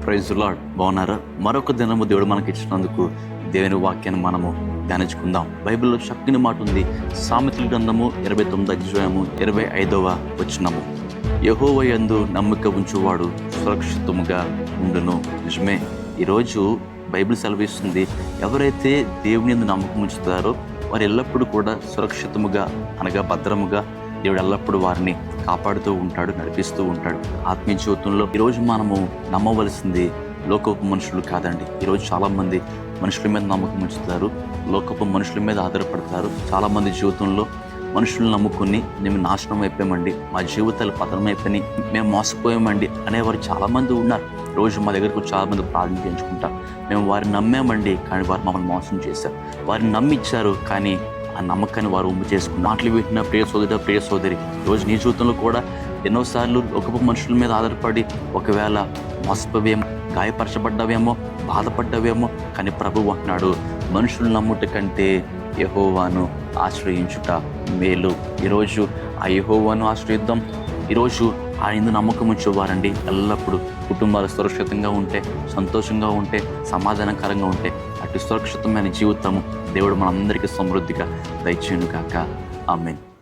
Praise lord. బాగున్నారా? మరొక దినము దేవుడు మనకి ఇచ్చినందుకు దేవుని వాక్యాన్ని మనము ధ్యానించుకుందాం. బైబిల్లో చక్కని మాట ఉంది. సామెతల గ్రంథము 29వ అధ్యాయము 25వ వచనము, యెహోవా యందు నమ్మిక ఉంచువాడు సురక్షితముగా ఉండును. నిజమే. ఈరోజు బైబిల్ సెలవిస్తుంది, ఎవరైతే దేవుని యందు నమ్మకం ఉంచుతారో వారు ఎల్లప్పుడూ కూడా సురక్షితముగా అనగా భద్రముగా దేవుడు ఎల్లప్పుడూ వారిని కాపాడుతూ ఉంటాడు, నడిపిస్తూ ఉంటాడు. ఆత్మీయ జీవితంలో ఈరోజు మనము నమ్మవలసింది లోకపు మనుషులు కాదండి. ఈరోజు చాలామంది మనుషుల మీద నమ్మకం ఉంచుతారు, లోకపు మనుషుల మీద ఆధారపడతారు. చాలామంది జీవితంలో మనుషులను నమ్ముకుని మేము నాశనం అయిపోయామండి, మా జీవితాలు పతనం అయిపోయినాయి, మేము మోసపోయామండి అనేవారు చాలామంది ఉన్నారు. రోజు మా దగ్గరకు చాలామంది ప్రార్థన చేయించుకుంటారు. మేము వారిని నమ్మామండి, కానీ వారు మమ్మల్ని మోసం చేశారు. వారిని నమ్మిచ్చారు, కానీ ఆ నమ్మకాన్ని వారు ఉమ్ము చేసుకుని మాటలు వింటున్న ప్రియ సోదరి, రోజు నీ జీవితంలో కూడా ఎన్నోసార్లు లోకపు మనుషుల మీద ఆధారపడి ఒకవేళ మోసపోవేమో, గాయపరచబడ్డావేమో, బాధపడ్డావేమో, కానీ ప్రభువు అంటున్నాడు, మనుషులు నమ్ముట కంటే యెహోవాను ఆశ్రయించుట మేలు. ఈరోజు ఆ యెహోవాను ఆశ్రయిద్దాం. ఈరోజు ఆయన నమ్మకం ఉంచేవారండి ఎల్లప్పుడూ కుటుంబాలు సురక్షితంగా ఉంటే, సంతోషంగా ఉంటే, సమాధానకరంగా ఉంటే, అటు సురక్షితమైన జీవితము దేవుడు మనందరికీ సమృద్ధిగా దయచేయును గాక. ఆమేన్.